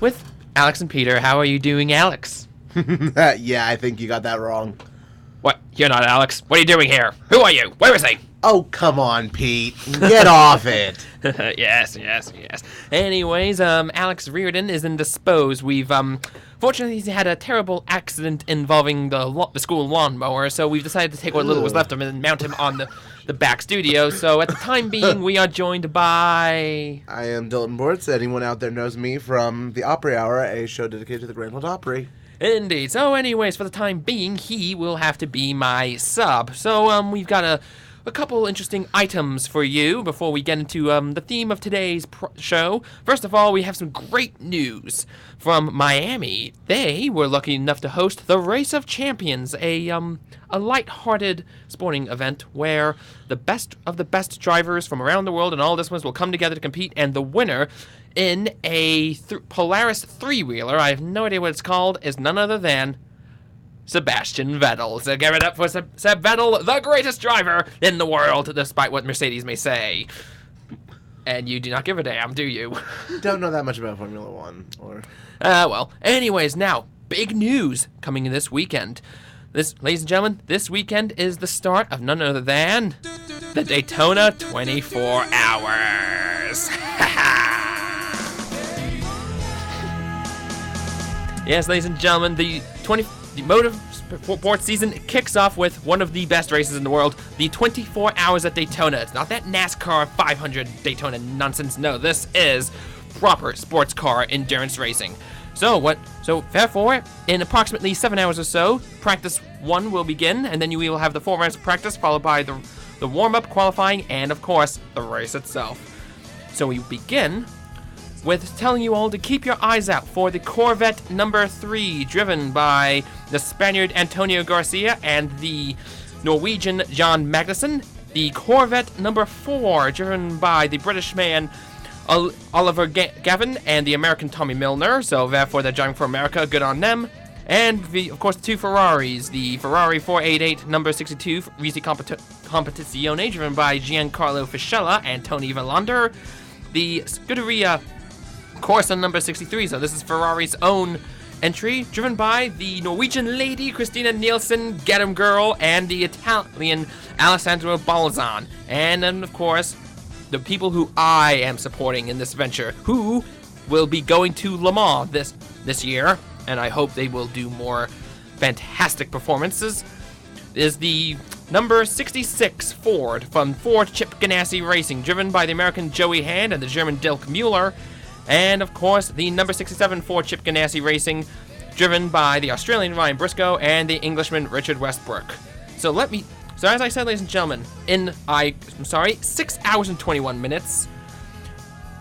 with Alex and Peter. How are you doing, Alex? Yeah, I think you got that wrong. What? You're not Alex. What are you doing here? Who are you? Where is he? Oh, come on, Pete. Get off it. yes. Anyways, Alex Reardon is indisposed. We've, fortunately, he's had a terrible accident involving the school lawnmower, so we've decided to take what little was left of him and mount him on the back studio. So at the time being, we are joined by... I am Dylan Bortz. Anyone out there knows me from The Opry Hour, a show dedicated to the Grand Ole Opry. Indeed. So anyways, for the time being, he will have to be my sub. So, we've got a couple interesting items for you before we get into the theme of today's show. First of all, we have some great news from Miami. They were lucky enough to host the Race of Champions, a light-hearted sporting event where the best of the best drivers from around the world and all disciplines will come together to compete, and the winner in a Polaris three-wheeler, I have no idea what it's called, is none other than Sebastian Vettel. So give it up for Seb Vettel, the greatest driver in the world, despite what Mercedes may say. And you do not give a damn, do you? Don't know that much about Formula One. Well, anyways, now, big news coming this weekend. Ladies and gentlemen, this weekend is the start of none other than the Daytona 24 Hours. Yes, ladies and gentlemen, the motorsport season kicks off with one of the best races in the world, the 24 Hours at Daytona. It's not that NASCAR 500 Daytona nonsense. No, this is proper sports car endurance racing. So therefore, in approximately 7 hours or so, practice 1 will begin, and then you will have the 4 rounds of practice, followed by the warm-up, qualifying, and of course, the race itself. So we begin with telling you all to keep your eyes out for the Corvette number 3, driven by the Spaniard Antonio Garcia and the Norwegian Jon Magnussen. The Corvette number 4, driven by the British man Oliver Gavin and the American Tommy Milner. So therefore, they're driving for America. Good on them. And of course, the 2 Ferraris. The Ferrari 488 number 62 Risi Competizione, driven by Giancarlo Fischella and Tony Valander. The Scuderia Corsa number 63, so this is Ferrari's own entry, driven by the Norwegian lady Christina Nielsen, Get 'em Girl, and the Italian Alessandro Balzan. And then, of course, the people who I am supporting in this venture, who will be going to Le Mans this year, and I hope they will do more fantastic performances, is the number 66 Ford from Ford Chip Ganassi Racing, driven by the American Joey Hand and the German Dirk Mueller. And, of course, the number 67 Ford Chip Ganassi Racing, driven by the Australian Ryan Briscoe and the Englishman Richard Westbrook. So as I said, ladies and gentlemen, in 6 hours and 21 minutes,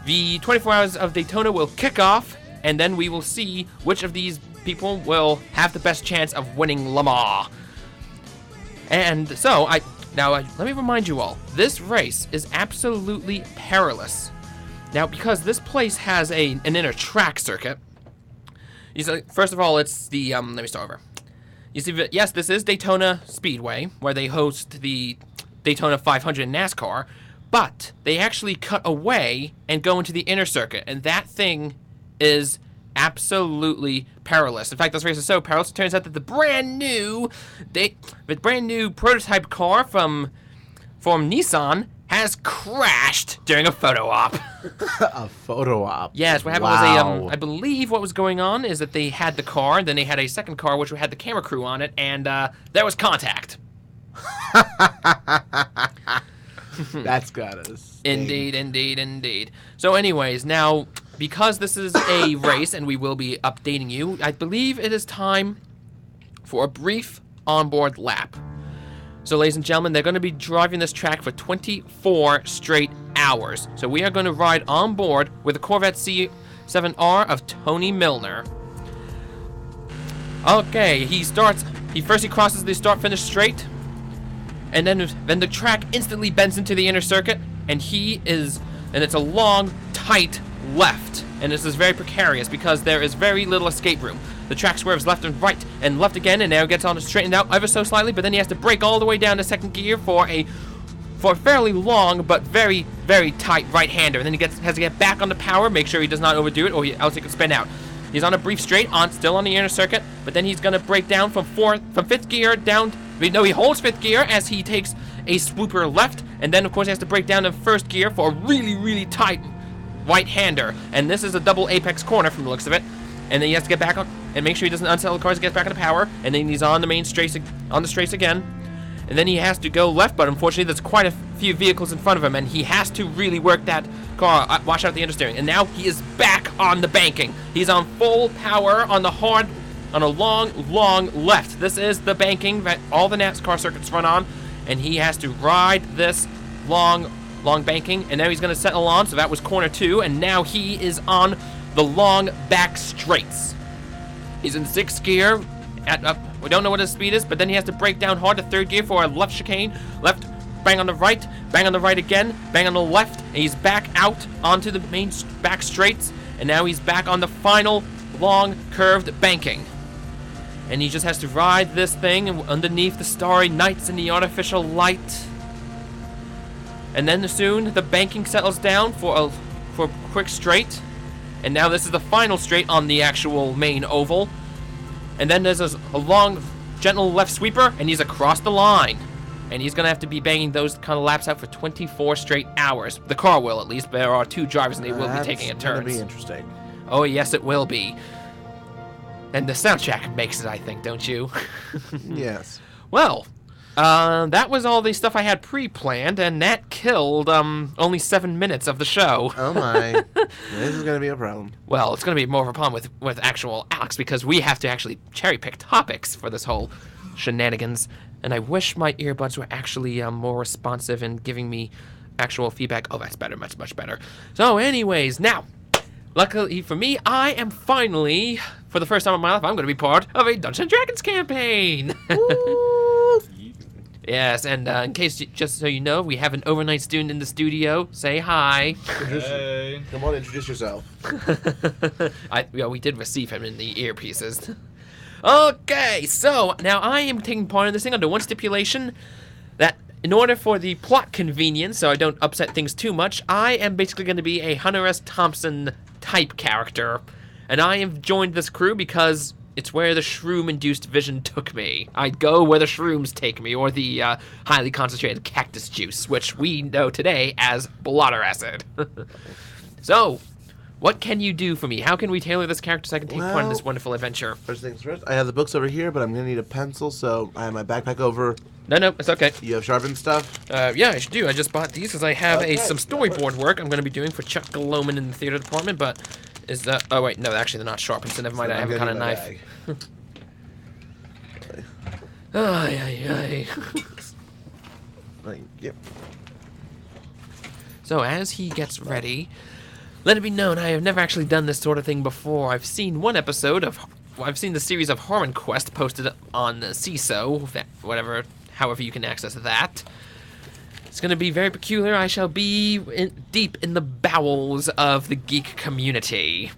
the 24 Hours of Daytona will kick off, and then we will see which of these people will have the best chance of winning Le Mans. And so, let me remind you all, this race is absolutely perilous. Now, because this place has an inner track circuit, first of all, it's the, let me start over. You see, yes, this is Daytona Speedway, where they host the Daytona 500 NASCAR, but they actually cut away and go into the inner circuit, and that thing is absolutely perilous. In fact, this race is so perilous, it turns out that the brand new prototype car from Nissan has crashed during a photo op. A photo op? Yes, what happened was I believe what was going on is that they had the car, and then they had a second car which had the camera crew on it, and there was contact. That's gotta sting. Indeed. So anyways, now, because this is a race, and we will be updating you, I believe it is time for a brief onboard lap. So, ladies and gentlemen, they're going to be driving this track for 24 straight hours. So we are going to ride on board with the Corvette C7R of Tony Milner. Okay, he crosses the start-finish straight, and then the track instantly bends into the inner circuit, and it's a long, tight left, and this is very precarious because there is very little escape room. The track swerves left and right, and left again, and now gets on straightened out ever so slightly, but then he has to brake all the way down to second gear for a for a fairly long but very, very tight right-hander. And then he has to get back on the power, make sure he does not overdo it, or else he could spin out. He's on a brief straight, still on the inner circuit, but then he's going to break down from 5th gear down. No, he holds 5th gear as he takes a swooper left, and then, of course, he has to break down to 1st gear for a really, really tight right-hander. And this is a double apex corner from the looks of it. And then he has to get back on and make sure he doesn't unsettle the cars, gets back on the power, and then he's on the main straight, on the straights again. And then he has to go left, but unfortunately there's quite a few vehicles in front of him, and he has to really work that car, watch out the understeering. And now he is back on the banking. He's on full power on the hard, on a long, long left. This is the banking that all the NASCAR circuits run on, and he has to ride this long, long banking, and now he's going to settle on, so that was corner 2, and now he is on the long back straights. He's in 6th gear, we don't know what his speed is, but then he has to break down hard to 3rd gear for a left chicane. Left, bang on the right again, bang on the left, and he's back out onto the main back straights, and now he's back on the final long curved banking. And he just has to ride this thing underneath the starry nights and the artificial light. And then soon the banking settles down for a quick straight. And now this is the final straight on the actual main oval. And then there's a long, gentle left sweeper, and he's across the line. And he's going to have to be banging those kind of laps out for 24 straight hours. The car will, at least. There are 2 drivers, and they will be taking a turn. That's going to be interesting. Oh, yes, it will be. And the soundtrack makes it, I think, don't you? Yes. Well, that was all the stuff I had pre-planned, and that killed only 7 minutes of the show. Oh my. This is going to be a problem. Well, it's going to be more of a problem with actual Alex, because we have to actually cherry-pick topics for this whole shenanigans. And I wish my earbuds were actually more responsive and giving me actual feedback. Oh, that's better, much, much better. So anyways, now, luckily for me, I am finally, for the first time in my life, I'm going to be part of a Dungeons & Dragons campaign. Yes, and in case, just so you know, we have an overnight student in the studio. Say hi. Hey. Come on, introduce yourself. We did receive him in the earpieces. Okay, so now I am taking part in this thing under one stipulation, that in order for the plot convenience, so I don't upset things too much, I am basically going to be a Hunter S. Thompson type character. And I have joined this crew because it's where the shroom-induced vision took me. I'd go where the shrooms take me, or the highly concentrated cactus juice, which we know today as blotter acid. So, what can you do for me? How can we tailor this character so I can take part in this wonderful adventure? First things first, I have the books over here, but I'm going to need a pencil, so I have my backpack over. No, it's okay. You have sharpened stuff? Yeah, I do. I just bought these because I have Okay. some storyboard work I'm going to be doing for Chuck Galoman in the theater department, but is that... Oh, wait, no, actually they're not sharpened, so never mind. I have a kind of knife. Ay. Yep. So as he gets ready, let it be known I have never actually done this sort of thing before. I've seen one episode of... I've seen the series of Harmon Quest posted on CISO, however you can access that. It's going to be very peculiar. I shall be deep in the bowels of the geek community.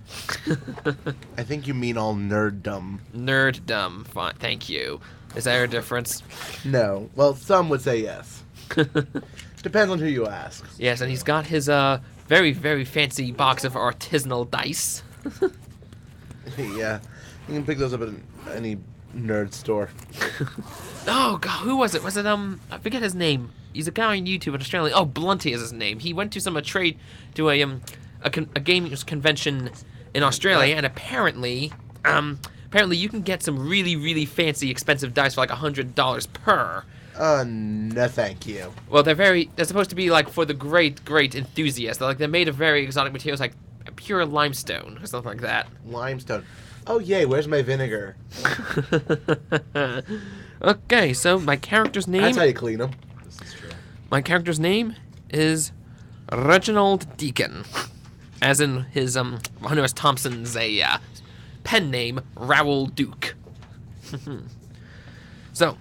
I think you mean all nerddom. Nerddom. Fine, thank you. Is there a difference? No. Well, some would say yes. Depends on who you ask. Yes, and he's got his very, very fancy box of artisanal dice. Yeah. You can pick those up at any nerd store. Oh, God, who was it? Was it, I forget his name. He's a guy on YouTube in Australia. Oh, Blunty is his name. He went to a games convention in Australia, and apparently you can get some really, really fancy, expensive dice for like $100 per. No thank you. Well, they're supposed to be like for the great, great enthusiasts. They're made of very exotic materials like pure limestone or something like that. Limestone. Oh, yay, where's my vinegar? Okay, so my character's name... That's how you clean them. This is true. My character's name is Reginald Deacon. As in his, Hunter S. Thompson's pen name, Raoul Duke. So,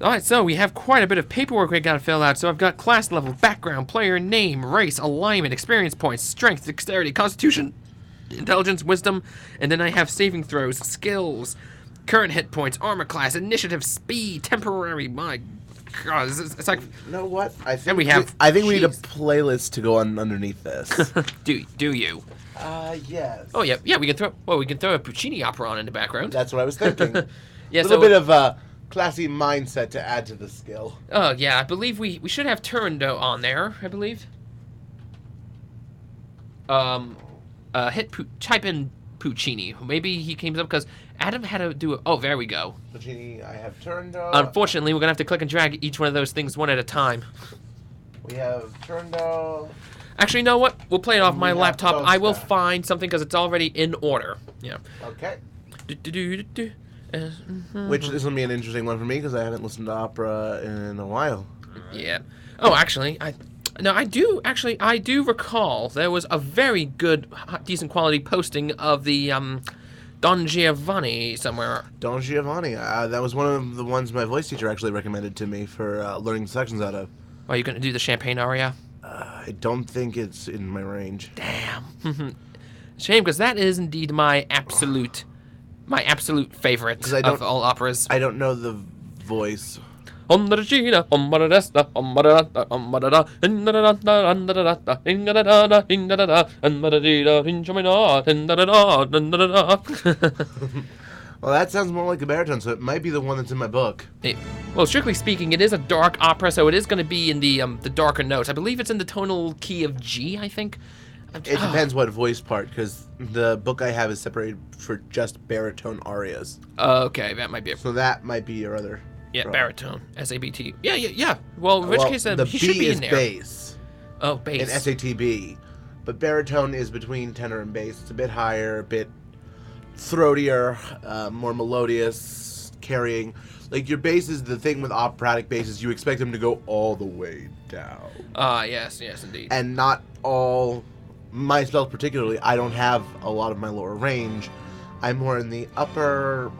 alright, so we have quite a bit of paperwork we gotta fill out. So I've got class level, background, player name, race, alignment, experience points, strength, dexterity, constitution, intelligence, wisdom, and then I have saving throws, skills, current hit points, armor class, initiative, speed, temporary, my God, it's like, You know what? I think we have I think we need a cheese. playlist to go on underneath this. do you? Yes. Oh yeah, we can throw a Puccini opera on in the background. That's what I was thinking. Yeah, a little so bit of a classy mindset to add to the skill. oh yeah, I believe we should have Turando on there. I believe. Type in Puccini. Maybe he came up because Adam had to do it. Oh, there we go. Puccini, I have Turando. Unfortunately, we're gonna have to click and drag each one of those things one at a time. We have Turando. Actually, you know what? We'll play it off my We have laptop. I will Tosca. find something because it's already in order. Yeah. Okay. Do-do-do-do-do. Which this will be an interesting one for me because I haven't listened to opera in a while. Yeah. Oh, actually, I do recall there was a very good, decent quality posting of the Don Giovanni somewhere. Don Giovanni. That was one of the ones my voice teacher actually recommended to me for learning sections out of. Are you going to do the Champagne aria? I don't think it's in my range. Damn. Shame, because that is indeed my absolute favorite 'Cause I don't- of all operas. I don't know the voice. Well, that sounds more like a baritone, so it might be the one that's in my book. Well, strictly speaking, it is a dark opera, so it is going to be in the darker notes. I believe it's in the tonal key of G, I think. It depends what voice part, because the book I have is separated for just baritone arias. Okay, that might be it. So that might be your other. Yeah, role. baritone, SABT. Yeah. Well, in which case, the he B should be is in there. bass Oh, in bass. SATB, but baritone is between tenor and bass. It's a bit higher, a bit throatier, more melodious, carrying. Like your bass is the thing with operatic basses. You expect them to go all the way down, Yes, indeed. and not all. Myself particularly, I don't have a lot of my lower range. I'm more in the upper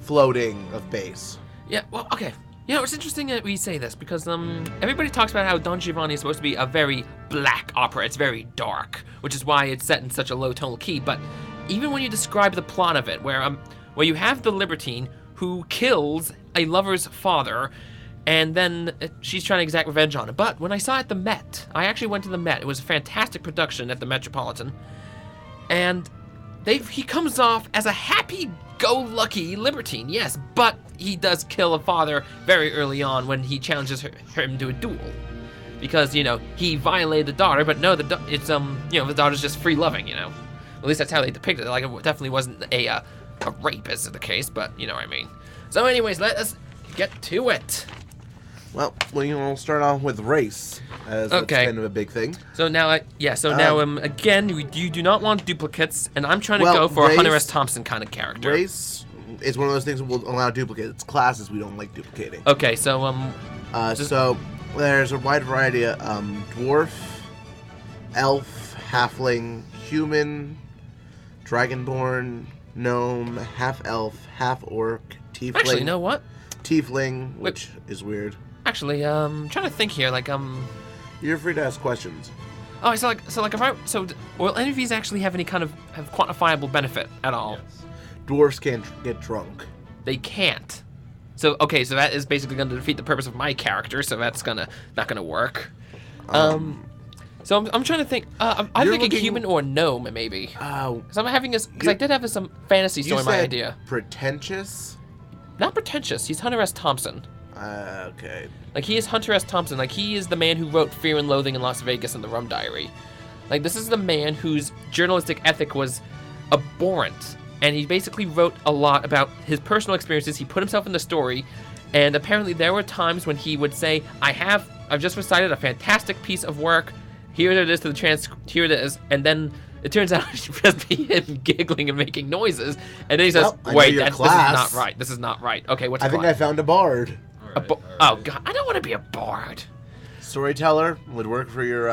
floating of bass. Yeah, well, okay. You know, it's interesting that we say this because everybody talks about how Don Giovanni is supposed to be a very black opera. It's very dark, which is why it's set in such a low tonal key. But even when you describe the plot of it, where you have the libertine who kills a lover's father, and then she's trying to exact revenge on him. But when I saw it at the Met, I actually went to the Met. It was a fantastic production at the Metropolitan, and he comes off as a happy-go-lucky libertine, yes, but he does kill a father very early on when he challenges him to a duel. Because, he violated the daughter, but no, the daughter's just free-loving, At least that's how they depicted it. Like, it definitely wasn't a rape, as is the case, but you know what I mean. So anyways, let us get to it. Well, we'll start off with race, as that's Okay. kind of a big thing. So now, again, you do not want duplicates, and I'm trying to Well, go for a Hunter race- S. Thompson kind of character. Race is one of those things that will allow duplicates. It's classes we don't like duplicating. Okay, so So there's a wide variety of dwarf, elf, halfling, human, dragonborn, gnome, half elf, half orc, tiefling. actually, you know what? Tiefling, which is weird. Actually, I'm trying to think here. You're free to ask questions. Oh, will any of these actually have any kind of quantifiable benefit at all? Dwarfs can't get drunk. They can't. So that is basically going to defeat the purpose of my character. So that's not gonna work. So I'm trying to think. I'm You're thinking looking- human or gnome maybe. Oh, Because I'm having this. Because I did have some fantasy you story in my said idea. pretentious? Not pretentious. He's Hunter S. Thompson. Okay. Like, he is Hunter S. Thompson. Like, he is the man who wrote Fear and Loathing in Las Vegas and The Rum Diary. Like, this is the man whose journalistic ethic was abhorrent. And he basically wrote a lot about his personal experiences. He put himself in the story. And apparently there were times when he would say, I've just recited a fantastic piece of work. Here it is to the here it is. And then it turns out it should just be him giggling and making noises. And then he says, Well, I know wait, your this is class. not right. This is not right. Okay, what's I your think class? I found a bard. Oh god, I don't want to be a bard. Storyteller would work for your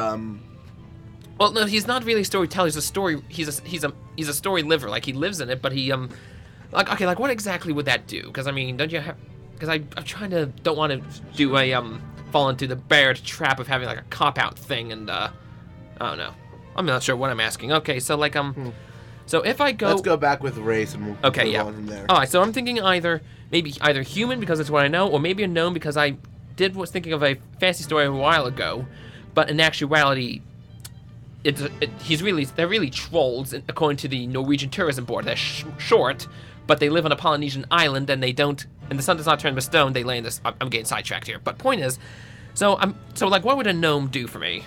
Well, no, he's not really a storyteller. He's a story. He's a story liver. Like, he lives in it, but he like what exactly would that do? Because I mean, don't you have? Because I'm trying to don't want to do a fall into the bear trap of having like a cop out thing, and I don't know. I'm not sure what I'm asking. Okay, so like so if I go, Let's go back with race and we'll Okay, move yeah. on from there. All right, so I'm thinking either human because it's what I know, or maybe a gnome because I was thinking of a fantasy story a while ago, but in actuality, they're really trolls according to the Norwegian Tourism Board. They're short, but they live on a Polynesian island, and the sun does not turn them to stone. They lay in this. I'm getting sidetracked here, but point is, so like, what would a gnome do for me?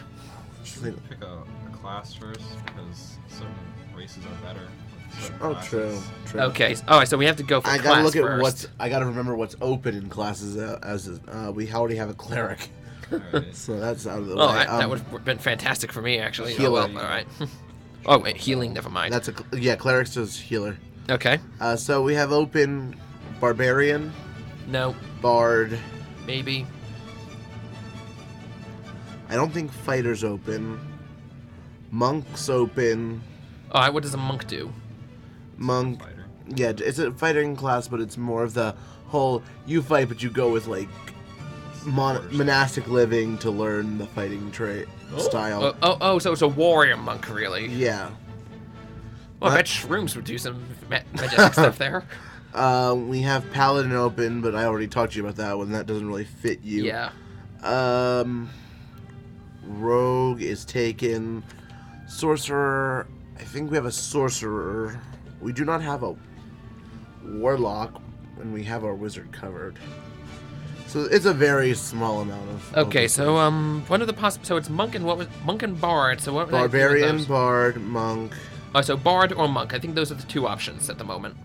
Pick a class first, because certain races are better. Oh, true. Okay. All right. So we have to go for I class gotta look first. at I gotta remember what's open in classes. We already have a cleric, Alright. so that's out of the Oh, way. that would have been fantastic for me, actually. Healer. Oh, well, all right. Oh, wait, healing, never mind. That's cleric says healer. Okay. So we have open barbarian, No, bard. maybe. I don't think fighter's open. Monk's open. All right, what does a monk do? Monk. Fighter. Yeah, it's a fighting class, but it's more of the whole you fight, but you go with like monastic living to learn the fighting trait style. So it's a warrior monk, really. Yeah. Well, I bet shrooms would do some majestic stuff there. We have paladin open, but I already talked to you about that one. That doesn't really fit you. Yeah. Rogue is taken. Sorcerer. I think we have a sorcerer. We do not have a warlock, and we have our wizard covered. So it's a very small amount of. Okay, so one of the so it's monk and bard. So what? Barbarian, bard, monk. Oh, so bard or monk. I think those are the two options at the moment.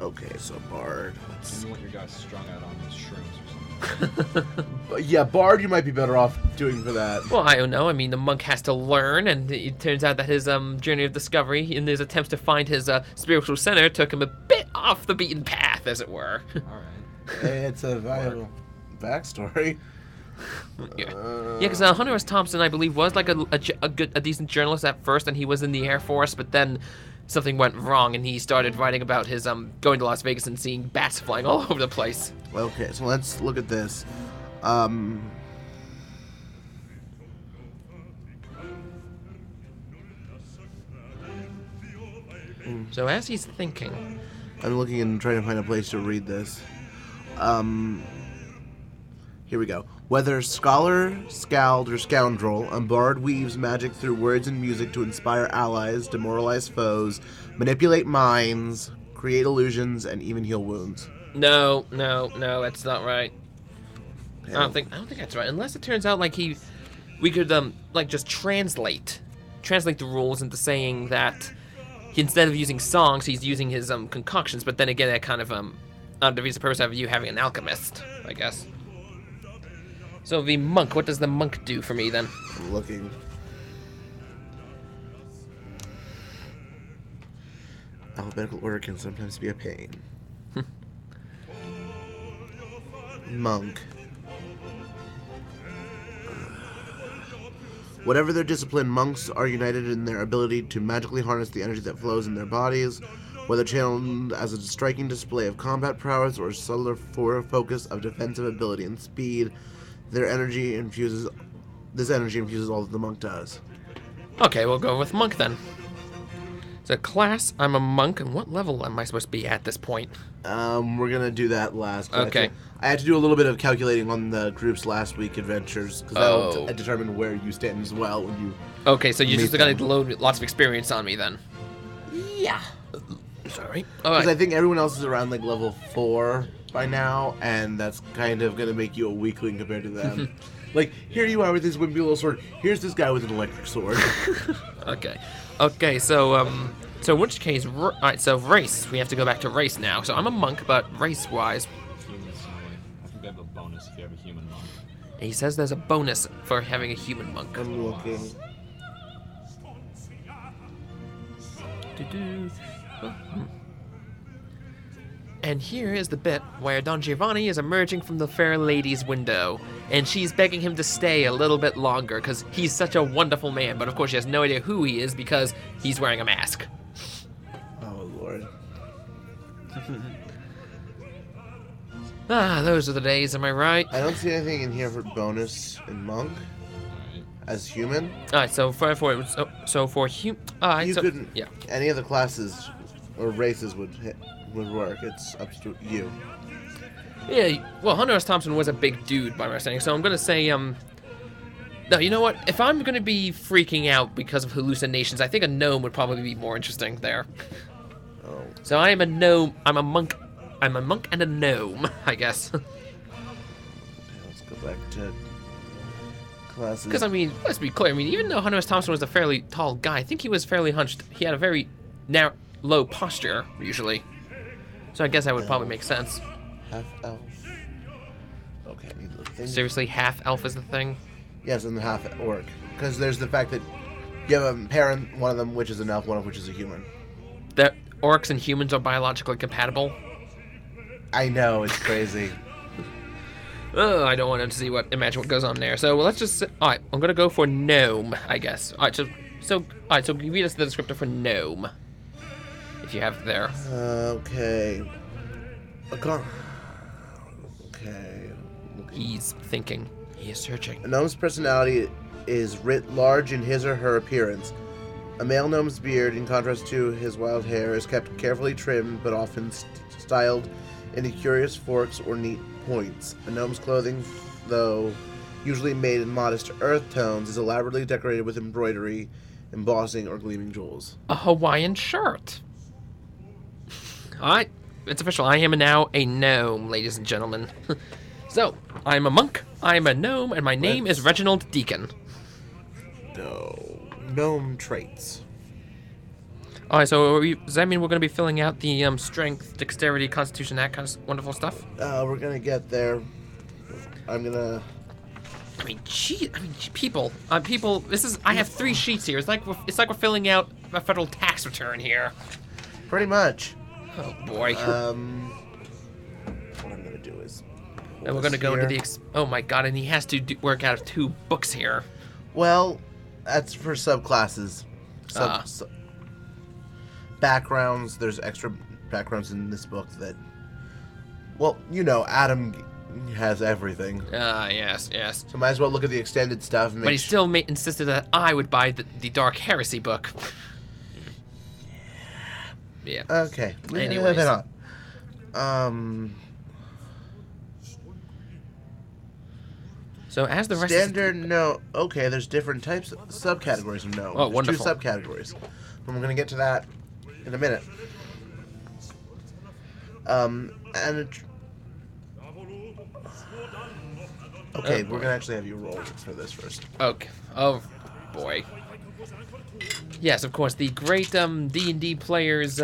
Okay, so bard. You want your guys strung out on those shrooms or something. But yeah, bard. You might be better off doing for that. Well, I don't know. I mean, the monk has to learn, and it turns out that his journey of discovery, in his attempts to find his spiritual center, took him a bit off the beaten path, as it were. Alright. It's a viable backstory. Yeah, because Hunter S. Thompson, I believe, was like a decent journalist at first, and he was in the Air Force, but then something went wrong, and he started writing about his going to Las Vegas and seeing bats flying all over the place. Okay, so let's look at this. So as he's thinking, I'm looking and trying to find a place to read this. Here we go. Whether scholar, scald, or scoundrel, a bard weaves magic through words and music to inspire allies, demoralize foes, manipulate minds, create illusions, and even heal wounds. no, that's not right. I don't think that's right. Unless it turns out like we could like just translate the rules into saying that instead of using songs, he's using his concoctions. But then again, that kind of defeats the purpose of you having an alchemist, I guess. So the monk, what does the monk do for me then? I'm looking. Alphabetical order can sometimes be a pain. Monk. Whatever their discipline, monks are united in their ability to magically harness the energy that flows in their bodies, whether channeled as a striking display of combat prowess or a subtler focus of defensive ability and speed. This energy infuses all that the monk does. Okay, we'll go with monk then. So class, I'm a monk, and what level am I supposed to be at this point? We're gonna do that last. Okay. I had to do a little bit of calculating on the group's last week adventures because that'll determine where you stand as well when you. Okay, so you're meet just gonna them. load lots of experience on me then. Yeah. Sorry. Because Alright. I think everyone else is around like level 4 by now, and that's kind of gonna make you a weakling compared to them. Like, here you are with this wimpy little sword. Here's this guy with an electric sword. Okay, so in which case, alright, so race. We have to go back to race now. So I'm a monk, but race-wise, Humans, I think they have a bonus if you have a human monk. he says there's a bonus for having a human monk. I'm looking. Doo-doo. And here is the bit where Don Giovanni is emerging from the fair lady's window, and she's begging him to stay a little bit longer because he's such a wonderful man, but of course she has no idea who he is because he's wearing a mask. Oh, Lord. Those are the days, am I right? I don't see anything in here for bonus in monk Alright. as human. Alright, so for You couldn't. yeah. Any of the classes or races would work. It's up to you. Yeah, well, Hunter S. Thompson was a big dude by my saying, so I'm gonna say, no, you know what? If I'm gonna be freaking out because of hallucinations, I think a gnome would probably be more interesting there. Oh. So I am a gnome. I'm a monk. I'm a monk and a gnome, I guess. Okay, let's go back to classes. Because, I mean, let's be clear. I mean, even though Hunter S. Thompson was a fairly tall guy, I think he was fairly hunched. He had a very narrow, low posture, usually. So I guess that would probably make sense. Half elf. Okay, I need the thing. Seriously, half elf is the thing? Yes, and half orc. Because there's the fact that you have a parent, one of them which is an elf, one of which is a human. That orcs and humans are biologically compatible? I know, it's crazy. I don't want to imagine what goes on there. So let's just, alright, I'm gonna go for gnome, I guess. Alright, so read us the descriptor for gnome. If you have it there. Okay. Okay. He's thinking. He is searching. A gnome's personality is writ large in his or her appearance. A male gnome's beard, in contrast to his wild hair, is kept carefully trimmed but often styled into curious forks or neat points. A gnome's clothing, though usually made in modest earth tones, is elaborately decorated with embroidery, embossing, or gleaming jewels. A Hawaiian shirt. Alright, it's official. I am now a gnome, ladies and gentlemen. So, I'm a monk, I'm a gnome, and my name is Reginald Deacon. No. Gnome traits. Alright, so does that mean we're going to be filling out the strength, dexterity, constitution, that kind of wonderful stuff? We're gonna get there. I'm gonna... I mean, people, I have 3 sheets here. It's like we're filling out a federal tax return here. Pretty much. Oh boy. What I'm gonna do is... And we're gonna go into the oh my god, and he has to work out of 2 books here. Well, that's for subclasses. Backgrounds. There's extra backgrounds in this book that... Well, you know, Adam has everything. Yes. So might as well look at the extended stuff and make But he still insisted that I would buy the Dark Heresy book. Yeah. Okay. Anyways. Then on. So as the rest Standard no. Okay, there's different types, subcategories of no. Oh, there's wonderful. 2 subcategories. And we're gonna get to that in a minute. Okay, we're gonna actually have you roll for this first. Okay. Oh boy. Yes, of course. The great D&D players'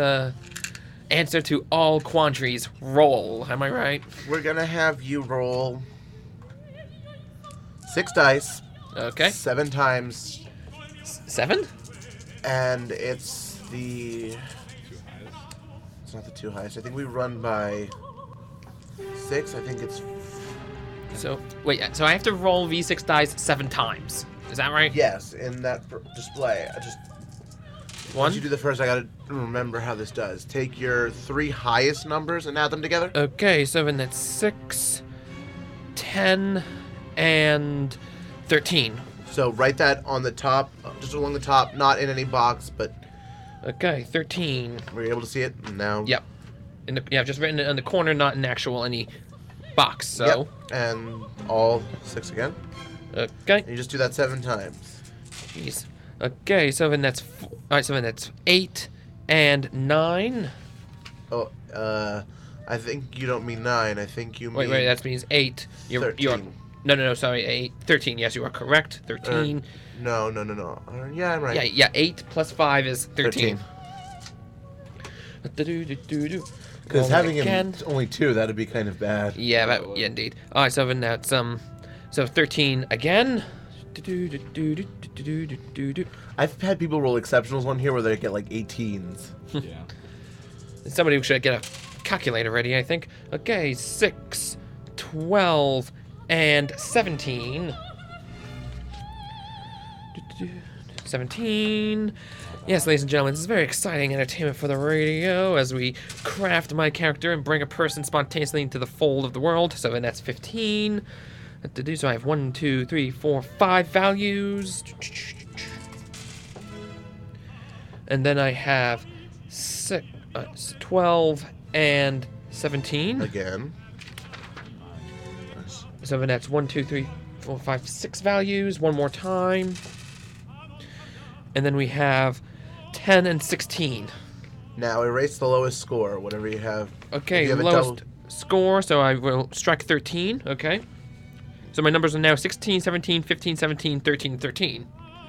answer to all quandaries: roll. Am I right? We're gonna have you roll 6 dice. Okay. 7 times. 7? And it's not the 2 highest. I think we run by 6. I think it's... So wait. So I have to roll V6 dice 7 times. Is that right? Yes, in that display. Once you do the first, I gotta remember how this does. Take your 3 highest numbers and add them together. Okay, so then that's 6, 10, and 13. So write that on the top, just along the top, not in any box, but... Okay, 13. Were you able to see it? Now. Yep. I've just written it on the corner, not in any box, so... Yep. And all 6 again. Okay. And you just do that 7 times. Jeez. Okay, so then that's... Alright, so then that's 8 and 9. Oh, I think you don't mean 9. I think you mean... Wait, that means 8. 13. No, sorry, 8. 13, yes, you are correct. 13. No. Yeah, I'm right. Yeah, 8 plus 5 is 13. Because having him only 2, that'd be kind of bad. Yeah, indeed. Alright, so then that's, so 13 again. I've had people roll exceptionals on here where they get like 18s. Yeah. Somebody should get a calculator ready, I think. Okay, 6, 12, and 17. 17. Yes, ladies and gentlemen, this is very exciting entertainment for the radio as we craft my character and bring a person spontaneously into the fold of the world. So then that's 15. So I have 1, 2, 3, 4, 5 values. And then I have 12 and 17. Again. So that's 1, 2, 3, 4, 5, 6 values. One more time. And then we have 10 and 16. Now erase the lowest score, whatever you have. Okay, If you have a lowest score, so I will strike 13. Okay. So my numbers are now 16, 17, 15, 17, 13, 13.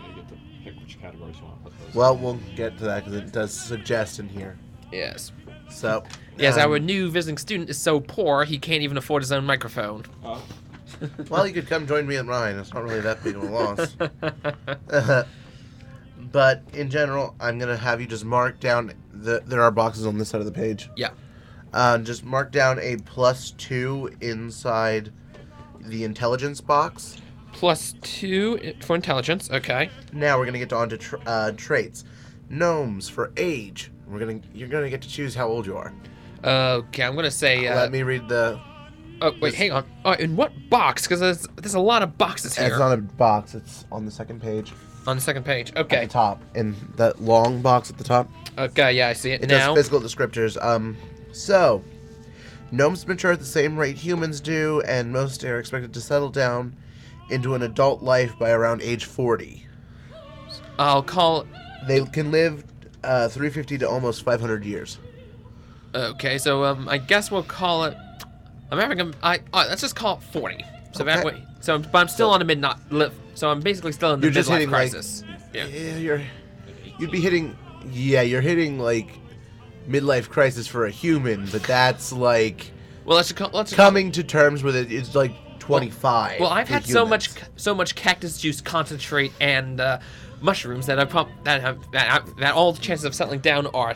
You get to pick which categories you want to put those. Well, we'll get to that because it does suggest in here. Yes. So. Yes, our new visiting student is so poor he can't even afford his own microphone. Oh. Well, you could come join me at mine. It's not really that big of a loss. But in general, I'm gonna have you just mark down there are boxes on this side of the page. Yeah. Just mark down a +2 inside the intelligence box. +2 for intelligence. Okay. Now we're gonna get on to traits. Gnomes for age. You're gonna get to choose how old you are. Okay, I'm gonna say. Let me read the. Oh wait, hang on. In what box? Because there's a lot of boxes here. It's not a box. It's on the second page. On the second page. At Okay. the top, in that long box at the top. Okay. Yeah, I see it It now. does physical descriptors. So, gnomes mature at the same rate humans do, and most are expected to settle down into an adult life by around age 40. I'll call. They can live 350 to almost 500 years. Okay, so I guess we'll call it. I'm having a. Let's just call it 40. So that Okay. way. But I'm still on a midlife. So I'm basically still in the You're just midlife hitting, like- crisis. Yeah. You'd be hitting. Yeah, you're hitting like midlife crisis for a human, but that's like Well, let's just coming to terms with it. It's like 25. Well, I've for had humans. so much cactus juice concentrate and mushrooms that that all the chances of settling down are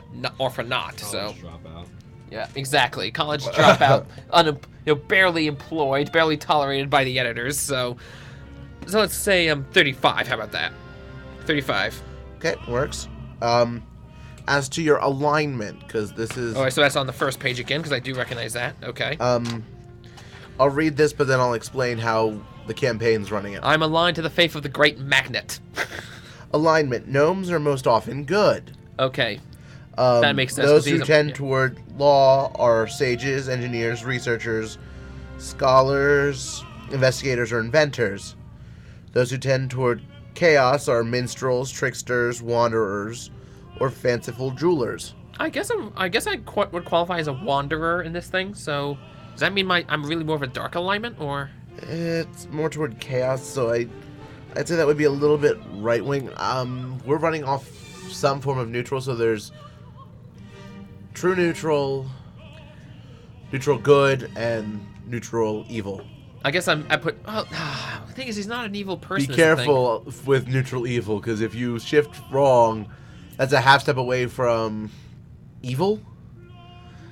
for naught. So College dropout. yeah, exactly. College dropout, barely employed, barely tolerated by the editors. So let's say I'm 35. How about that? 35. Okay, works. As to your alignment, because this is. All right, so that's on the first page again because I do recognize that. Okay. I'll read this, but then I'll explain how the campaign's running it. I'm aligned to the faith of the great magnet. Alignment. Gnomes are most often good. Okay. That makes sense, Those 'cause who these are- tend yeah. toward law are sages, engineers, researchers, scholars, investigators, or inventors. Those who tend toward chaos are minstrels, tricksters, wanderers, or fanciful jewelers. I guess I would qualify as a wanderer in this thing. So does that mean I'm really more of a dark alignment or? It's more toward chaos, so I'd say that would be a little bit right wing. We're running off some form of neutral, so there's true neutral, neutral good, and neutral evil. I guess I put. Oh, the thing is, he's not an evil person. Be is the thing. careful with neutral evil, because if you shift wrong, that's a half step away from evil.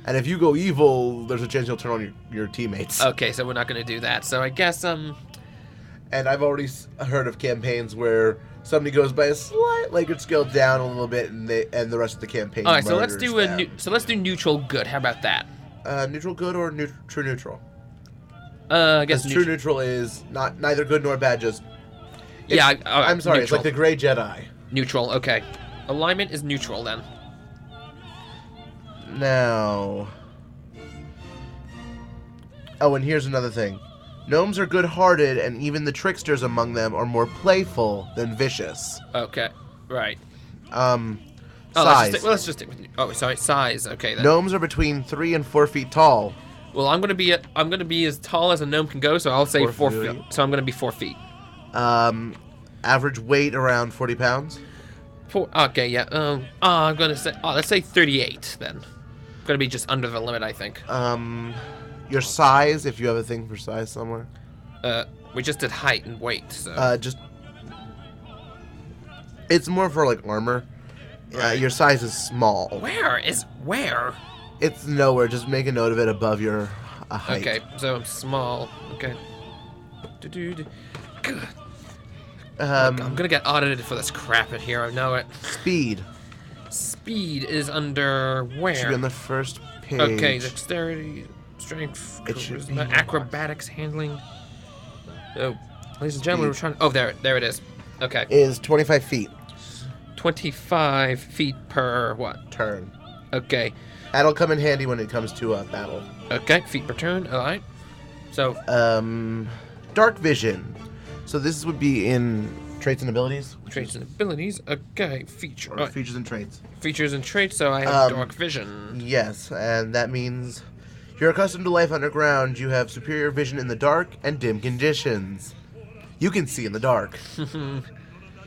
And if you go evil, there's a chance you'll turn on your teammates. Okay, so we're not gonna do that. So I guess And I've already heard of campaigns where somebody goes by a slight Lakert scale down a little bit, and the rest of the campaign. All right, so let's do murders let's do neutral good. How about that? them. Neutral good or true neutral? I guess Because true neutral is neither good nor bad. Just Yeah, I'm sorry. It's neutral. like the Gray Jedi. Neutral. Okay, alignment is neutral then. Now. Oh, and here's another thing. Gnomes are good-hearted, and even the tricksters among them are more playful than vicious. Okay, right. Size. Let's just stick with. Oh, sorry, size. Okay then. Gnomes are between 3 and 4 feet tall. Well, I'm gonna be as tall as a gnome can go, so I'll say 4 4 feet. feet. So I'm gonna be 4 feet. Average weight around 40 pounds. Okay, yeah. I'm gonna say. Let's say 38 then. Gonna be just under the limit, I think. Your size, if you have a thing for size somewhere. We just did height and weight, so. Just. It's more for like armor. Your size is small. Where? It's nowhere. Just make a note of it above your height. Okay, so I'm small. Okay. Good. I'm gonna get audited for this crap in here. I know it. Speed. Speed is under where? Should be on the first page. Okay, dexterity, strength, It should charisma, be- acrobatics, handling. Oh, ladies and gentlemen, we're trying. Oh, there it is. Okay, Is 25 feet 25 feet per what? turn. Okay, That'll come in handy when it comes to a battle. okay, feet per turn. All right. So, Dark vision. So this would be in traits and abilities. traits and abilities. Okay, Or features and traits. features and traits. So I have dark vision. Yes, and that means you're accustomed to life underground. You have superior vision in the dark and dim conditions. You can see in the dark.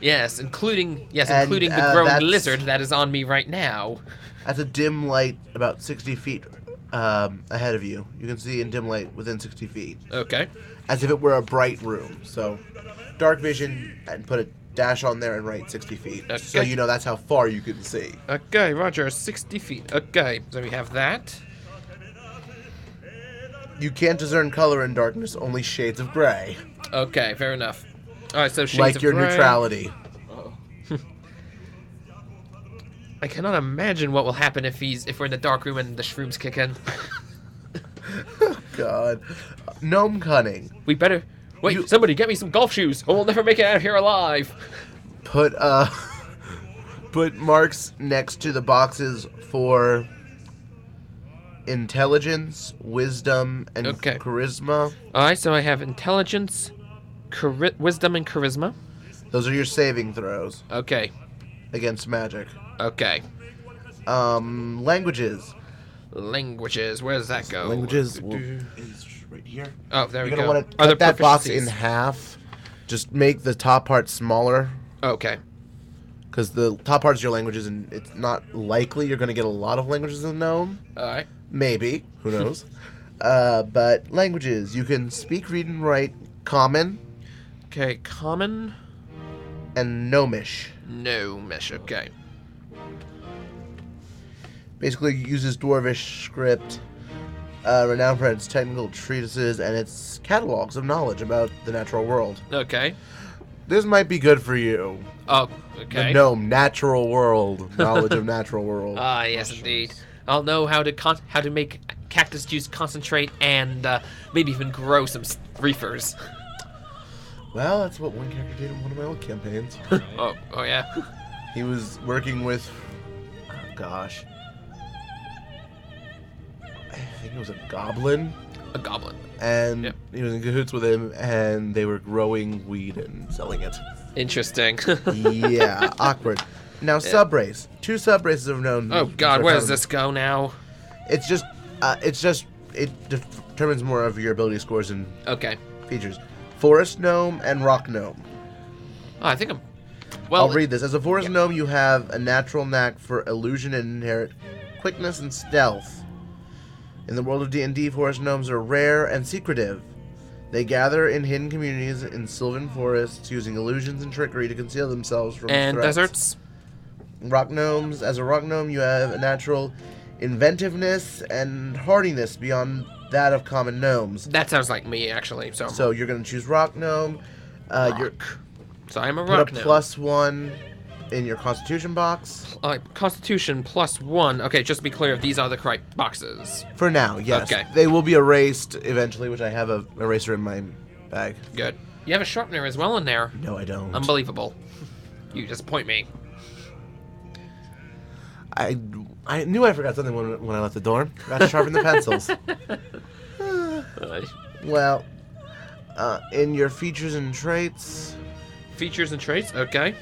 Yes, including And, including the growing that's- lizard that is on me right now. That's a dim light about 60 feet ahead of you. You can see in dim light within 60 feet. Okay. As if it were a bright room. So, dark vision, and put a dash on there and write 60 feet. So Okay. you know that's how far you can see. Okay, Roger, 60 feet. Okay, so we have that. You can't discern color in darkness, only shades of gray. Okay, fair enough. All right, so shades Like of your gray. neutrality. I cannot imagine what will happen if we're in the dark room and the shrooms kick in. God. Gnome cunning. We better wait. Somebody get me some golf shoes, or we'll never make it out of here alive. Put put marks next to the boxes for intelligence, wisdom, and Okay. charisma. All right, so I have intelligence, wisdom, and charisma. Those are your saving throws Okay. against magic. Okay. Languages. Languages. Where does that go? Languages is right here. Oh, there we You're go. gonna want to Other cut that box in proficiencies. half. Just make the top part smaller, Okay. because the top part is your languages, and it's not likely you're going to get a lot of languages in Gnome. All right. Maybe. Who knows? But languages. You can speak, read, and write Common Okay. Common. and Gnomish. No mesh. Okay. Basically, it uses Dwarvish script, renowned for its technical treatises and its catalogs of knowledge about the natural world. Okay. This might be good for you. Oh. The Okay. Gnome, natural world, knowledge of natural world. Ah, yes, indeed. I'll know how to make cactus juice concentrate and maybe even grow some reefers. Well, that's what one character did in one of my old campaigns. Oh yeah. He was working with, oh gosh, I think it was a goblin, A goblin. and Yep. he was in cahoots with him, and they were growing weed and selling it. Interesting. Yeah, awkward. Now, subrace. 2 subraces have known. Oh God, where does this go now? It's just, it determines more of your ability scores and Okay. features. Forest gnome and rock gnome. Oh, I think I'm. Well, I'll read this. As a forest gnome, you have a natural knack for illusion and inherent quickness and stealth. In the world of D&D, forest gnomes are rare and secretive. They gather in hidden communities in sylvan forests, using illusions and trickery to conceal themselves from and threats. deserts. Rock gnomes. As a rock gnome, you have a natural inventiveness and hardiness beyond that of common gnomes. That sounds like me, actually. So, So you're going to choose rock gnome. You're so I'm a put rock a now. +1 in your constitution box. Constitution +1. Okay, just to be clear, these are the correct boxes. For now, yes. Okay. They will be erased eventually, which I have a eraser in my bag. Good. You have a sharpener as well in there. No, I don't. Unbelievable. You disappoint me. I knew I forgot something when I left the dorm. Forgot to sharpen the pencils. Well, in your features and traits, Features and traits. Okay.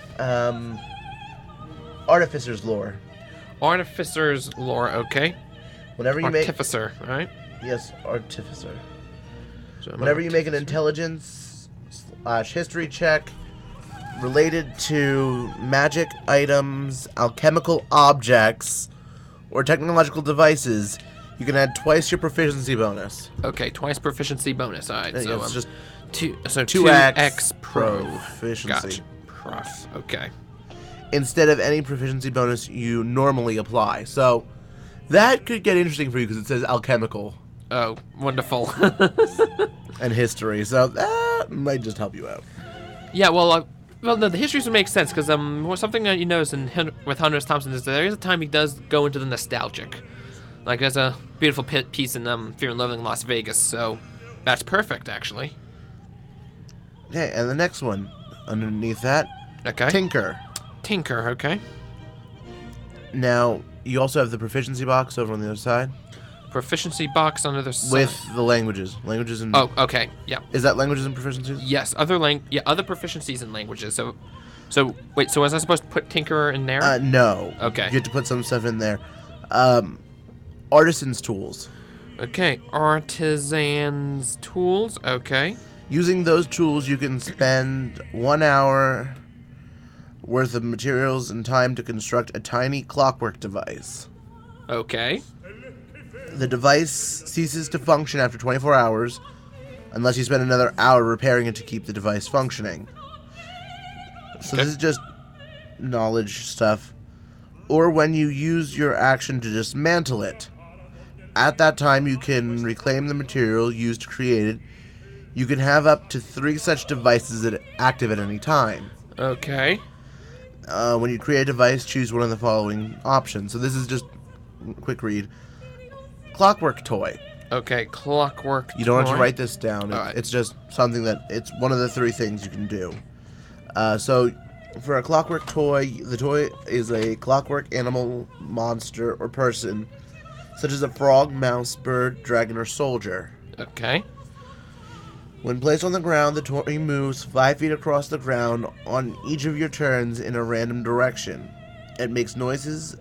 Artificer's lore. Artificer's lore. Okay. Whenever you make Artificer. All right. yes, artificer. So I'm Whenever you make an intelligence/history check related to magic items, alchemical objects, or technological devices, you can add twice your proficiency bonus. Okay, twice proficiency bonus. All right. I think So it's just 2x 2x pro. proficiency. Gotcha. Prof. Okay. instead of any proficiency bonus you normally apply. So that could get interesting for you because it says alchemical Oh, wonderful. and history. So that might just help you out. Yeah, well, no, the histories would make sense because something that you notice with Hunter S. Thompson is that there is a time he does go into the nostalgic. Like there's a beautiful piece in Fear and Loathing in Las Vegas, so that's perfect actually. Okay, and the next one underneath that, Okay. Tinker. Tinker, okay. Now you also have the proficiency box over on the other side. proficiency box on other side. With the languages. Languages and... Oh, okay. Yeah. Is that languages and proficiencies? Yes. Other proficiencies in languages. So wait. So was I supposed to put Tinkerer in there? No. Okay. You have to put some stuff in there. Artisan's tools. Okay. Artisan's tools. Okay. Using those tools, you can spend 1 hour worth of materials and time to construct a tiny clockwork device. Okay. The device ceases to function after 24 hours, unless you spend another hour repairing it to keep the device functioning. So this is just knowledge stuff. Or when you use your action to dismantle it. At that time, you can reclaim the material used to create it. You can have up to 3 such devices active at any time. Okay. When you create a device, choose one of the following options. So this is just a quick read. Clockwork toy. Okay. Clockwork. You don't have toy. to write this down. All right. It's just something that it's one of the 3 things you can do. So for a clockwork toy, the toy is a clockwork animal, monster, or person, such as a frog, mouse, bird, dragon, or soldier. Okay. When placed on the ground, the toy moves 5 feet across the ground on each of your turns in a random direction. It makes noises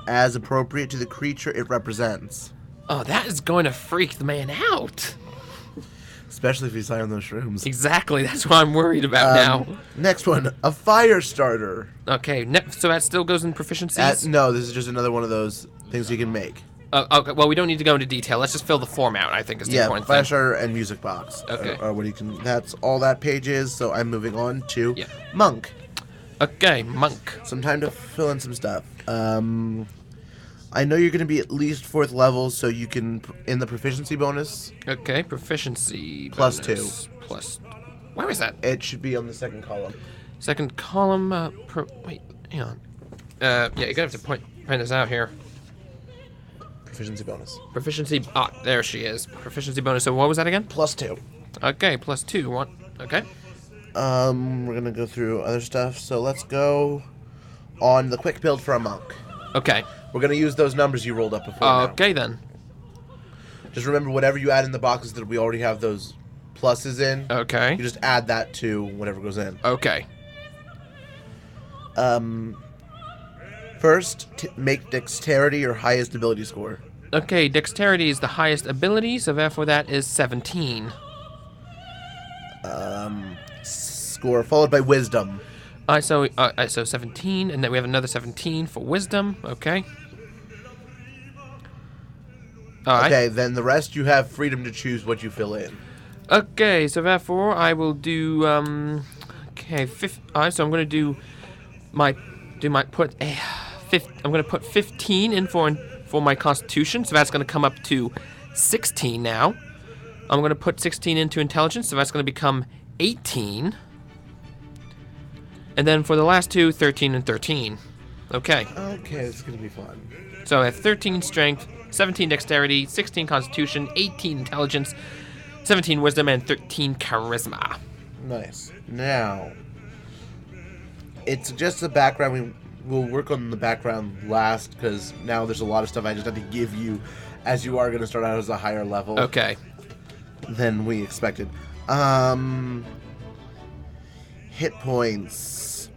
as appropriate to the creature it represents. Oh, that is going to freak the man out. Especially if you sign on those shrooms. Exactly. That's what I'm worried about now. Next one, a fire starter. Okay. So that still goes in proficiencies? No, this is just another one of those things you can make. Okay. Well, we don't need to go into detail. Let's just fill the form out, I think, is the Yeah, important fire thing. starter and music box. Okay. Are what you can. That's all that page is. So I'm moving on to Yeah. monk. Okay, monk. Some time to fill in some stuff. I know you're going to be at least 4th level, so you can in the proficiency bonus. Okay, proficiency. Plus bonus. Plus. Where is that? It should be on the second column. Second column. Wait, hang on. Yeah, you're gonna have to point this out here. Proficiency bonus. Proficiency. Ah, there she is. Proficiency bonus. So what was that again? +2. Okay, +2. What? Okay. We're gonna go through other stuff. So let's go on the quick build for a monk. Okay. We're gonna use those numbers you rolled up before. now. Okay then. Just remember, whatever you add in the boxes that we already have those pluses in, Okay. you just add that to whatever goes in. Okay. First, make dexterity your highest ability score. Okay, dexterity is the highest ability, so therefore that is 17. Score followed by wisdom. So 17, and then we have another 17 for wisdom. Okay. All right. Okay, then the rest you have freedom to choose what you fill in. Okay, so therefore I will do okay, alright, so I'm gonna I'm gonna put 15 in for my constitution, so that's gonna come up to 16 now. I'm gonna put 16 into intelligence, so that's gonna become 18. And then for the last two, 13 and 13. Okay. Okay, this is gonna be fun. So I have 13 strength, 17 dexterity, 16 constitution, 18 intelligence, 17 wisdom, and 13 charisma. Nice. Now, it's just the background. We'll work on the background last, because now there's a lot of stuff I just have to give you, as you are going to start out as a higher level Okay. than we expected. Hit points.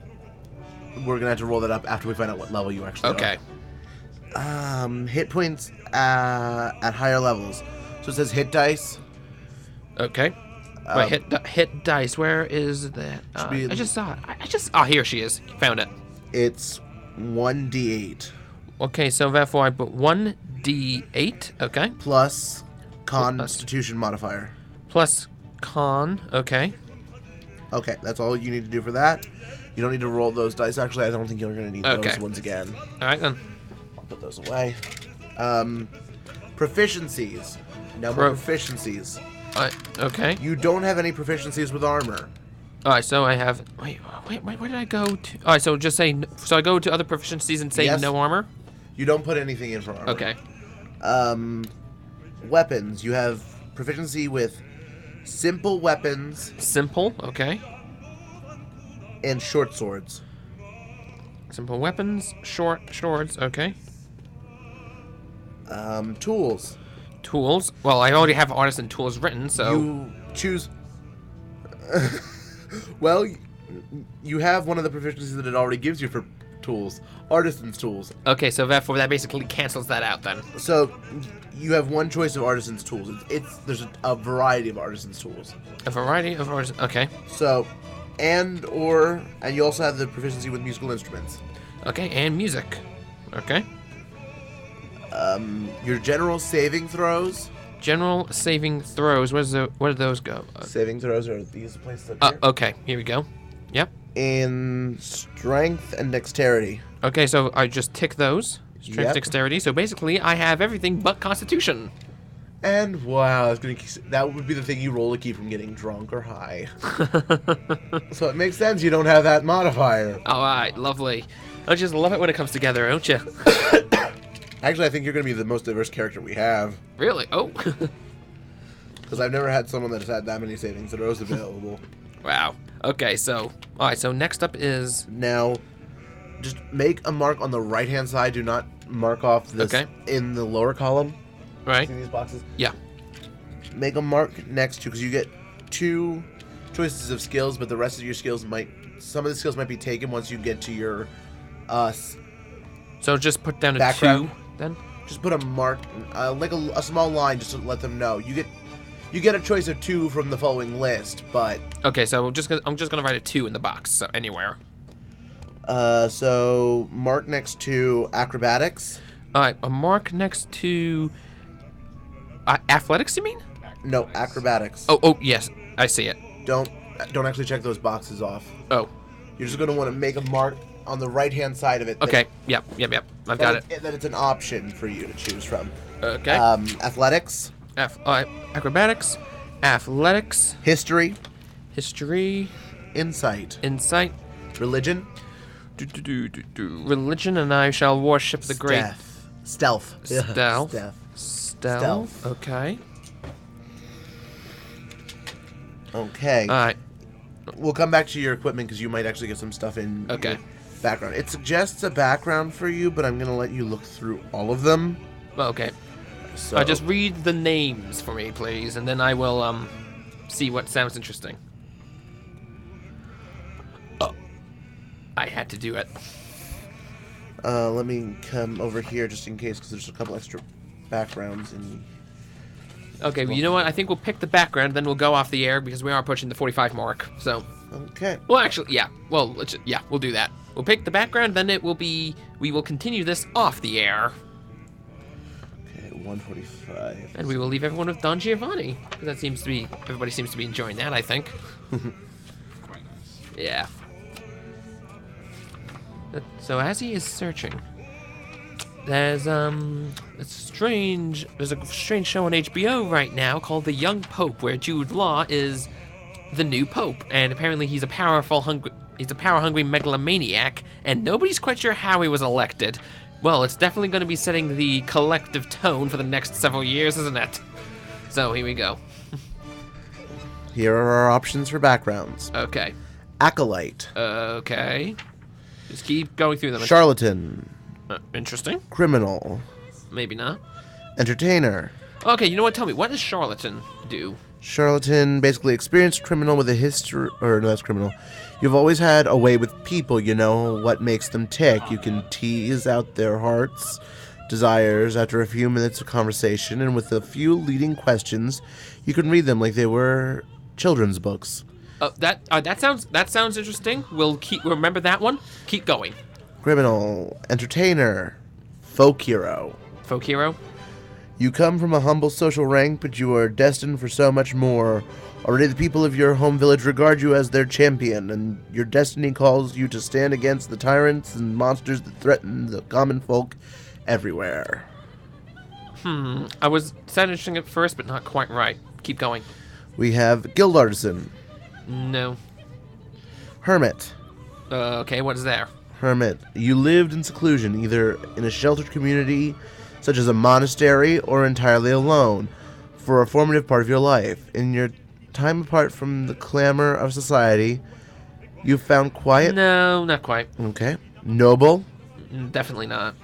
We're going to have to roll that up after we find out what level you actually Okay. are. Hit points at higher levels. So it says hit dice. Okay. Wait, hit dice. Where is that? be- I just saw it. Oh, here she is. Found it. It's 1d8 Okay, so therefore I put 1d8. Okay. plus Constitution modifier. Plus con. Okay. Okay, that's all you need to do for that. You don't need to roll those dice. Actually, I don't think you're going to need Okay. those ones again. All right then. I'll put those away. Proficiencies. Number of proficiencies. Okay. You don't have any proficiencies with armor. All right, so I have. Wait. Where did I go to? All right, so just say. So I go to other proficiencies and say Yes. no armor. You don't put anything in for armor. Okay. Weapons. You have proficiency with simple weapons Simple. Okay. and short swords. Simple weapons. Short swords. Okay. Tools. Tools. Well, I already have artisan tools written, so. You choose. Well, you have one of the proficiencies that it already gives you for tools. Artisan's tools. Okay, so therefore that basically cancels that out then. So you have one choice of artisan's tools. There's a variety of artisan's tools. A variety of artisan. Okay. So, and you also have the proficiency with musical instruments. Okay, and music. Okay. Your general saving throws. General saving throws. Where do those go? Saving throws are these places up here. Okay, here we go. Yep. In strength and dexterity. Okay, so I just tick those. Strength, Yep. dexterity. So basically, I have everything but Constitution. And wow, that would be the thing you roll to keep from getting drunk or high. So it makes sense you don't have that modifier. All right, lovely. I just love it when it comes together, don't you? Actually, I think you're going to be the most diverse character we have. Really? Oh. Because I've never had someone that has had that many saving throws available. Wow. Okay, so all right. So next up is Now, just make a mark on the right-hand side. Do not mark off this Okay. in the lower column. right. See these boxes? Yeah. Make a mark next to, because you get 2 choices of skills, but the rest of your skills some of the skills might be taken once you get to your, So just put down a Background. 2 then. just put a mark, like a small line, just to let them know. You get a choice of 2 from the following list, but Okay, so I'm just gonna write a 2 in the box. So anywhere. so mark next to acrobatics. All right, a mark next to athletics. You mean? No, acrobatics. Oh, yes, I see it. Don't actually check those boxes off. Oh, You're just gonna want to make a mark on the right-hand side of it. okay. Yep. I've got it. That it's an option for you to choose from. Okay. Athletics, All right, acrobatics, athletics, history, history, insight, insight, religion, religion, and I shall worship the great stealth. Stealth. Stealth. stealth. Okay. Okay. All right. We'll come back to your equipment because you might actually get some stuff in Okay. your background. It suggests a background for you, but I'm going to let you look through all of them. Okay. So Just read the names for me, please, and then I will see what sounds interesting. Oh, I had to do it. let me come over here just in case because there's a couple extra backgrounds. Okay, well, you know what? I think we'll pick the background, then we'll go off the air because we are pushing the 45 mark. So, Okay. well, actually, yeah. Well, we'll do that. We'll pick the background, then we will continue this off the air, Okay, 145. and we will leave everyone with Don Giovanni. 'Cause everybody seems to be enjoying that, I think. Quite nice. Yeah. So as he is searching, there's a strange show on HBO right now called The Young Pope, where Jude Law is the new pope, and apparently he's a power hungry megalomaniac, and nobody's quite sure how he was elected. Well, it's definitely going to be setting the collective tone for the next several years, isn't it? So here we go. Here are our options for backgrounds. Okay. Acolyte, Okay. Just keep going through them. charlatan, Interesting. criminal, Maybe not. entertainer. Okay, you know what? Tell me, what does charlatan do? Charlatan, basically experienced criminal with a history, or no, that's criminal. You've always had a way with people, you know what makes them tick. You can tease out their hearts, desires after a few minutes of conversation, and with a few leading questions, you can read them like they were children's books. That sounds interesting. We'll remember that one. Keep going. Criminal, entertainer, folk hero. Folk hero. You come from a humble social rank, but you are destined for so much more. Already the people of your home village regard you as their champion, and your destiny calls you to stand against the tyrants and monsters that threaten the common folk everywhere. I was sounded interesting at first, but not quite right. Keep going. We have guild artisan, No. hermit. Okay, what is there? Hermit. You lived in seclusion, either in a sheltered community, such as a monastery, or entirely alone, for a formative part of your life. In your time apart from the clamor of society, you found quiet. No, not quite. Okay. Noble, Definitely not.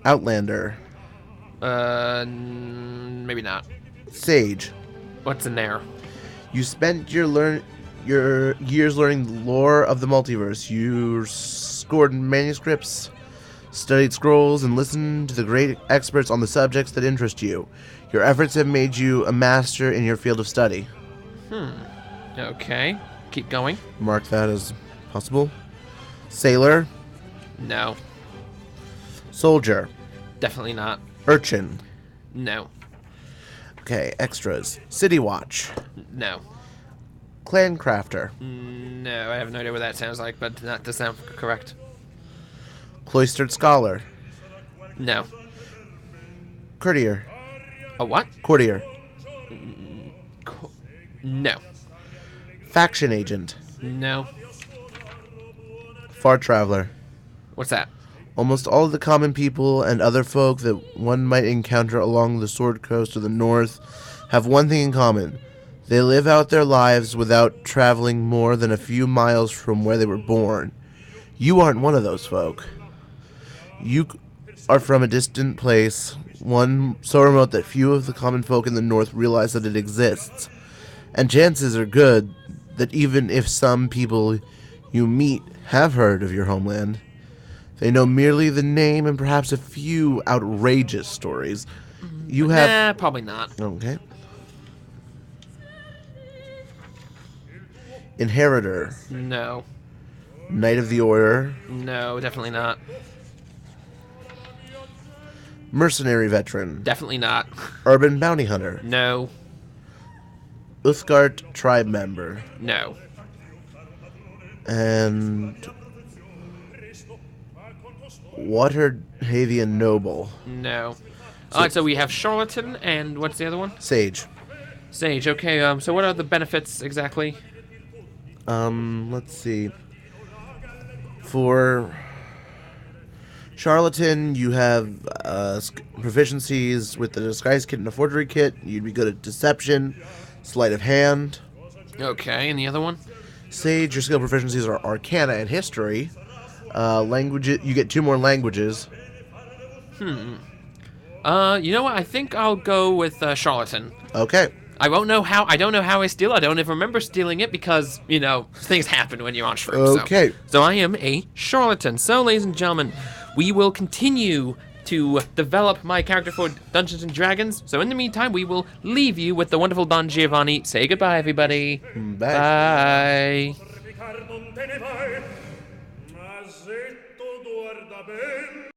outlander, Maybe not. Sage. What's in there? You spent your years learning the lore of the multiverse. You scored manuscripts, studied scrolls, and listened to the great experts on the subjects that interest you. Your efforts have made you a master in your field of study. Okay. Keep going. Mark that as possible. Sailor. No. Soldier. Definitely not. Urchin. No. Okay, extras. City Watch. No. Clan Crafter. No, I have no idea what that sounds like, but that does sound correct. Cloistered Scholar. No. Courtier. A what? Courtier. No. Faction Agent. No. Far Traveler. What's that? Almost all of the common people and other folk that one might encounter along the Sword Coast of the North have one thing in common. They live out their lives without traveling more than a few miles from where they were born. You aren't one of those folk. You are from a distant place, one so remote that few of the common folk in the North realize that it exists. And chances are good that even if some people you meet have heard of your homeland, they know merely the name and perhaps a few outrageous stories. You have... Nah, probably not. Okay. Inheritor. No. Knight of the Order. No, definitely not. Mercenary Veteran. Definitely not. Urban Bounty Hunter. No. Uthgard Tribe Member. No. And... Waterhavian Noble. No. Alright, so we have Charlatan, and what's the other one? Sage. Sage, okay, so what are the benefits exactly? Let's see. For Charlatan, you have proficiencies with the Disguise Kit and the Forgery Kit. You'd be good at Deception, Sleight of Hand. Okay, and the other one? Sage, your skill proficiencies are Arcana and History. Languages, you get 2 more languages. You know what? I think I'll go with Charlatan. Okay. I don't know how I steal. I don't even remember stealing it because, you know, things happen when you're on shrooms. Okay. So I am a charlatan. So, ladies and gentlemen, we will continue to develop my character for Dungeons and Dragons. So in the meantime, we will leave you with the wonderful Don Giovanni. Say goodbye, everybody. Bye. Bye.